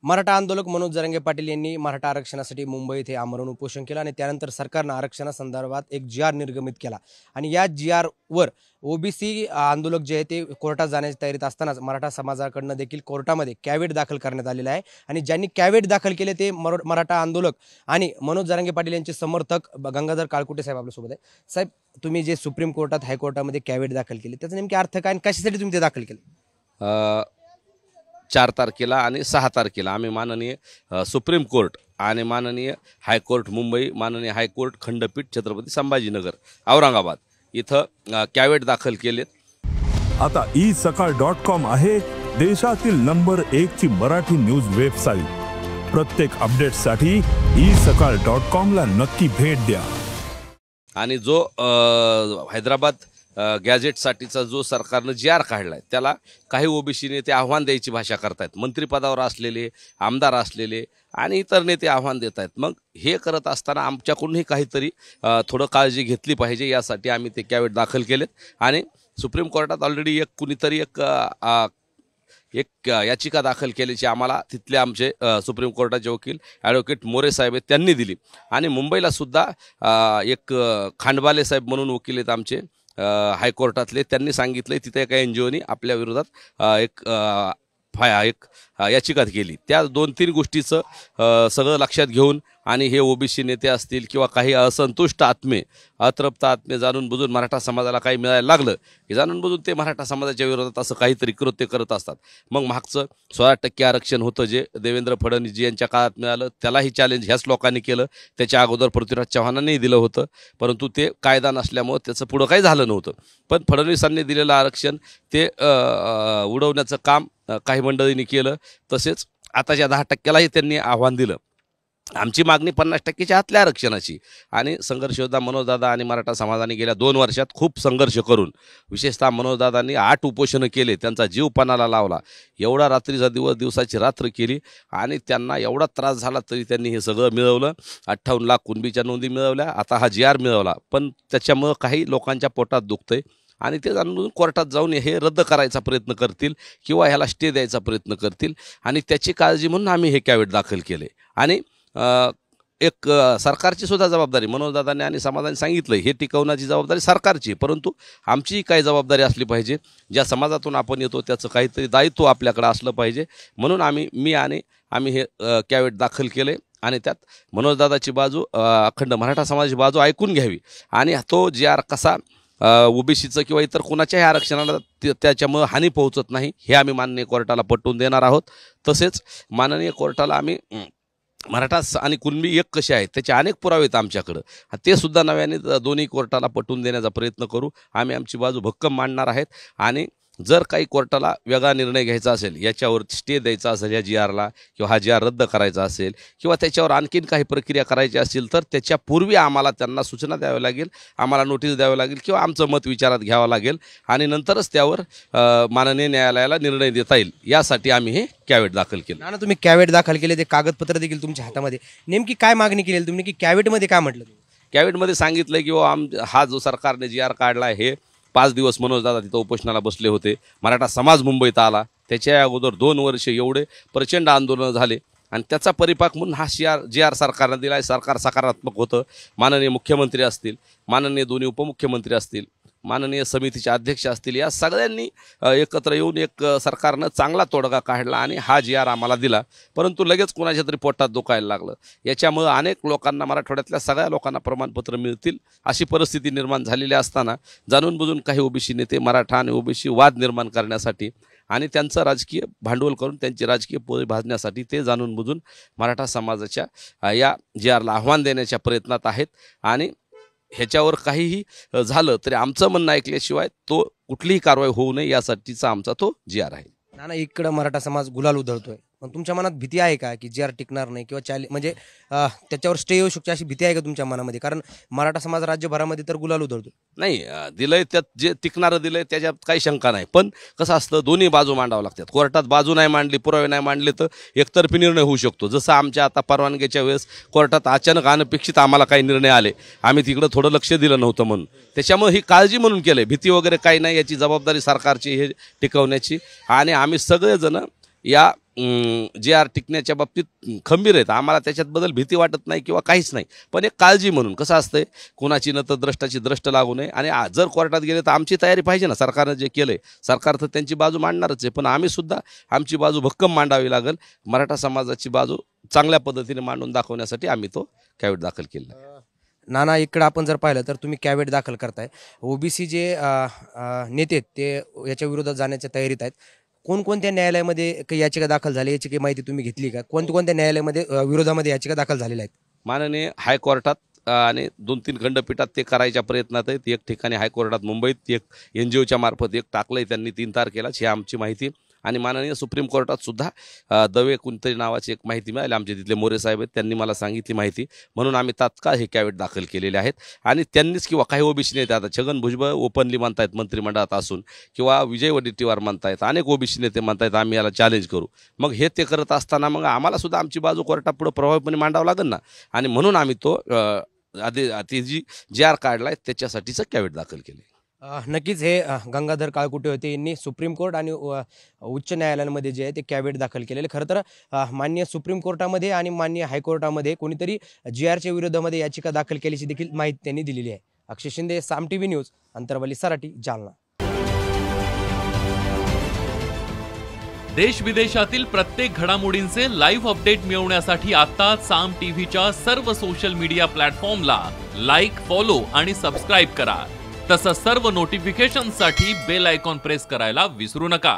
मराठा आंदोलक मनोज जरांगे पाटील यांनी मराठा आरक्षणासाठी मुंबई येथे आमरण उपोषण केलं आणि त्यानंतर सरकारनं आरक्षणासंदर्भात एक जी आर निर्गमित केला आणि या जी आरवर ओबीसी आंदोलक जे आहे ते कोर्टात जाण्याच्या तयारीत असतानाच मराठा समाजाकडनं देखील कोर्टामध्ये कॅव्हेट दाखल करण्यात आलेला आहे आणि ज्यांनी कॅव्हेट दाखल केले ते मराठा आंदोलक आणि मनोज जरांगे पाटील यांचे समर्थक गंगाधर काळकुटे साहेब आपल्यासोबत आहे. साहेब, तुम्ही जे सुप्रीम कोर्टात हायकोर्टामध्ये कॅव्हेट दाखल केले त्याचा नेमके अर्थ काय आणि कशासाठी तुम्ही ते दाखल केले? 4 तारखेला आणि 6 तारखेला आम्ही माननीय सुप्रीम कोर्ट आणि माननीय हायकोर्ट मुंबई, माननीय हायकोर्ट खंडपीठ छत्रपती संभाजीनगर औरंगाबाद इथं कॅव्हेट दाखल केलेत. आता isakal.com आहे देशातील नंबर 1 ची मराठी न्यूज वेबसाईट. प्रत्येक अपडेटसाठी isakal.com ला नक्की भेट द्या. आणि जो हैदराबाद गॅझेटसाठीचा जो सरकारनं जी आर काढलाय त्याला काही ओबीसी नेते आव्हान द्यायची भाषा करतायत. मंत्रिपदावर असलेले, आमदार असलेले आणि इतर नेते आव्हान देत आहेत. मग हे करत असताना आमच्याकडूनही काहीतरी थोडं काळजी घेतली पाहिजे, यासाठी आम्ही ते कॅव्हेट दाखल केलेत. आणि सुप्रीम कोर्टात ऑलरेडी कुणीतरी एक याचिका दाखल केल्याची आम्हाला तिथले आमचे सुप्रीम कोर्टाचे वकील ॲडव्होकेट मोरे साहेब आहेत त्यांनी दिली. आणि मुंबईला सुद्धा एक खांडबाले साहेब म्हणून वकील आहेत आमचे हायकोर्टातले, त्यांनी सांगितलं तिथे एका NGOनी आपल्या विरोधात एक याचिका केली. त्या 2-3 गोष्टीचं सगळं लक्षात घेऊन आणि हे ओबीसी नेते असतील किंवा काही असंतुष्ट आत्मे, अतृप्त आत्मे जाणून बुजून मराठा समाजाला काही मिळायला लागलं हे जाणून बुजून ते मराठा समाजाच्या विरोधात असं काहीतरी कृत्य करत असतात. मग मागचं 16% आरक्षण होतं जे देवेंद्र फडणवीसजी यांच्या काळात मिळालं, त्यालाही चॅलेंज ह्याच लोकांनी केलं. त्याच्या अगोदर पृथ्वीराज चव्हाणांनी दिलं होतं, परंतु ते कायदा नसल्यामुळं त्याचं पुढं काही झालं नव्हतं. पण फडणवीसांनी दिलेलं आरक्षण ते उडवण्याचं काम काही मंडळींनी केलं. तसेच आताच्या 10%लाही त्यांनी आव्हान दिलं. आमची मागणी 50%च्या आतल्या आरक्षणाची. आणि संघर्ष योद्धा मनोजदादा आणि मराठा समाजाने गेल्या 2 वर्षात खूप संघर्ष करून, विशेषतः मनोजदादांनी 8 उपोषणं केले, त्यांचा जीव पणाला लावला, एवढा रात्रीचा दिवस, दिवसाची रात्र केली आणि त्यांना एवढा त्रास झाला तरी त्यांनी हे सगळं मिळवलं. 58 लाख कुणबीच्या नोंदी मिळवल्या, आता हा GR मिळवला. पण त्याच्यामुळं काही लोकांच्या पोटात दुखतंय आणि ते जाणून कोर्टात जाऊन हे रद्द करायचा प्रयत्न करतील किंवा ह्याला स्टे द्यायचा प्रयत्न करतील. आणि त्याची काळजी म्हणून आम्ही हे कॅव्हेट दाखल केले. आणि एक सरकारची सुद्धा जबाबदारी, मनोजदादांनी आणि समाजाने सांगितलं हे टिकवण्याची जबाबदारी सरकारची, परंतु आमचीही काही जबाबदारी असली पाहिजे. ज्या समाजातून आपण येतो त्याचं काहीतरी दायित्व आपल्याकडे असलं पाहिजे. म्हणून आम्ही हे कॅव्हेट दाखल केले आणि त्यात मनोजदादाची बाजू, अखंड मराठा समाजाची बाजू ऐकून घ्यावी आणि तो GR कसा ओबीसीचं किंवा इतर कोणाच्याही आरक्षणाला त्याच्यामुळं हानी पोहोचत नाही हे आम्ही माननीय कोर्टाला पटवून देणार आहोत. तसेच माननीय कोर्टाला आम्ही मराठा आणि कुणबी एक कसे आहेत त्याचे अनेक पुरावे आहेत आमच्याकडं, ते सुद्धा नव्याने दोन्ही कोर्टाला पटवून देण्याचा प्रयत्न करू. आम्ही आमची बाजू भक्कम मांडणार आहेत. आणि जर काही कोर्टाला वेगळा निर्णय घ्यायचा असेल, याच्यावर स्टे द्यायचा असेल या GRला, किंवा हा GR रद्द करायचा असेल, किंवा त्याच्यावर आणखीन काही प्रक्रिया करायची असेल तर त्याच्यापूर्वी आम्हाला त्यांना सूचना द्यावी लागेल, आम्हाला नोटीस द्यावी लागेल किंवा आमचं मत विचारात घ्यावं लागेल आणि नंतरच त्यावर माननीय न्यायालयाला निर्णय देता येईल. यासाठी आम्ही हे कॅव्हेट दाखल केलं. ना तुम्ही कॅव्हेट दाखल केले, ते कागदपत्र देखील तुमच्या हातामध्ये, नेमकी काय मागणी केली तुम्ही, की कॅव्हेटमध्ये काय म्हटलं? कॅव्हेटमध्ये सांगितलं की हा जो सरकारने GR काढला आहे, हे 5 दिवस मनोजदादा तिथं उपोषणाला बसले होते, मराठा समाज मुंबईत आला, त्याच्या अगोदर 2 वर्ष एवढे प्रचंड आंदोलनं झाले आणि त्याचा परिपाक म्हणून हा GR सरकारनं दिला आहे. सरकार सकारात्मक होतं. माननीय मुख्यमंत्री असतील, माननीय दोन्ही उपमुख्यमंत्री असतील, माननीय समितीचे अध्यक्ष असतील, या सगळ्यांनी एकत्र येऊन एक सरकारनं चांगला तोडगा काढला आणि हा GR आम्हाला दिला. परंतु लगेच कोणाच्या तरी पोटात दुखायला लागलं. याच्यामुळं अनेक लोकांना, मराठवाड्यातल्या सगळ्या लोकांना प्रमाणपत्र मिळतील अशी परिस्थिती निर्माण झालेली असताना जाणून बुजून काही ओबीसी नेते मराठा आणि ओबीसी वाद निर्माण करण्यासाठी आणि त्यांचं राजकीय भांडवल करून त्यांची राजकीय पोळी भाजण्यासाठी ते जाणून बुजून मराठा समाजाच्या या GRला आव्हान देण्याच्या प्रयत्नात आहेत. आणि ह्याच्यावर काहीही झालं तरी आमचं म्हणणं ऐकल्याशिवाय तो कुठलीही कारवाई होऊ नये यासाठीचा आमचा तो GR आहे. ना इकडं मराठा समाज गुलाल उधळतोय, पण तुमच्या मनात भीती आहे का की GR टिकणार नाही किंवा म्हणजे त्याच्यावर स्टे येऊ शकते अशी भीती आहे का तुमच्या मनामध्ये? कारण मराठा समाज राज्यभरामध्ये तर गुलाल उधळतो. नाही, दिलंय त्यात जे टिकणारं दिलंय त्याच्यात काही शंका नाही. पण कसं असतं, दोन्ही बाजू मांडावं लागतात. कोर्टात बाजू नाही मांडली, पुरावे नाही मांडले तर एकतर्फी निर्णय होऊ शकतो. जसं आमच्या आता परवानगीच्या वेळेस कोर्टात अचानक अनपेक्षित आम्हाला काही निर्णय आले, आम्ही तिकडं थोडं लक्ष दिलं नव्हतं म्हणून. त्याच्यामुळे ही काळजी म्हणून केलंय, भीती वगैरे काही नाही. याची जबाबदारी सरकारची हे टिकवण्याची. आणि आम्ही सगळेजण या जे आर टिकण्याच्या बाबतीत खंबीर आहेत. आम्हाला त्याच्यात बदल भीती वाटत नाही किंवा काहीच नाही, पण एक काळजी म्हणून कसं असतंय, कोणाची न तर द्रष्टाची द्रष्ट लागू नये. आणि जर कोर्टात गेले तर आमची तयारी पाहिजे ना. सरकारनं जे केलं आहे, सरकार तर त्यांची बाजू मांडणारच आहे, पण आम्ही सुद्धा आमची बाजू भक्कम मांडावी लागेल. मराठा समाजाची बाजू चांगल्या पद्धतीने मांडून दाखवण्यासाठी आम्ही तो कॅव्हेट दाखल केला. नाना, इकडं आपण जर पाहिलं तर तुम्ही कॅव्हेट दाखल करताय. ओबीसी जे नेते आहेत ते याच्या विरोधात जाण्याच्या तयारीत आहेत. कोणकोणत्या न्यायालयामध्ये काही याचिका दाखल झाली याची काही माहिती तुम्ही घेतली का? कोणत्या न्यायालयामध्ये विरोधामध्ये याचिका दाखल झालेल्या आहेत? माननीय हायकोर्टात आणि 2-3 खंडपीठात ते करायच्या प्रयत्नात आहेत. एक ठिकाणी हायकोर्टात मुंबईत एक NGOच्या मार्फत एक टाकलंय त्यांनी 3 तारखेलाच, ही आमची माहिती. आणि माननीय सुप्रीम कोर्टात सुद्धा दवे कोणतरी नावाची एक माहिती मिळाली. आमचे तिथले मोरे साहेब आहेत, त्यांनी मला सांगितली माहिती, म्हणून आम्ही तात्काळ हे कॅव्हेट दाखल केलेले आहेत. आणि त्यांनीच किंवा काही ओबीसी नेते, आता छगन भुजबळ ओपनली म्हणतायत मंत्रिमंडळात असून, किंवा विजय वडेट्टीवार म्हणतायत, अनेक ओबीसी नेते म्हणतायत आम्ही याला चॅलेंज करू. मग हे ते करत असताना मग आम्हाला सुद्धा आमची बाजू कोर्टापुढे प्रभावीपणे मांडावं लागेल ना. आणि म्हणून आम्ही तो आधी जी आर काढलाय त्याच्यासाठीचं कॅव्हेट दाखल केले. नक्कीच हे गंगाधर काळकुटे होते. यांनी सुप्रीम कोर्ट आणि उच्च न्यायालयांमध्ये जे आहे ते कॅव्हेट दाखल केलेले. खरं तर माननीय सुप्रीम कोर्टामध्ये आणि माननीय हायकोर्टामध्ये कोणीतरी GRच्या विरोधामध्ये याचिका दाखल केल्याची देखील माहिती त्यांनी दिलेली आहे. अक्षय शिंदे, साम TV न्यूज, अंतरवली, सराटी, जालना. देश विदेशातील प्रत्येक घडामोडींचे लाईव्ह अपडेट मिळवण्यासाठी आता साम टीव्हीच्या सर्व सोशल मीडिया प्लॅटफॉर्मला लाईक, फॉलो आणि सबस्क्राईब करा. तसंच सर्व नोटिफिकेशनसाठी बेल आयकॉन प्रेस करायला विसरू नका.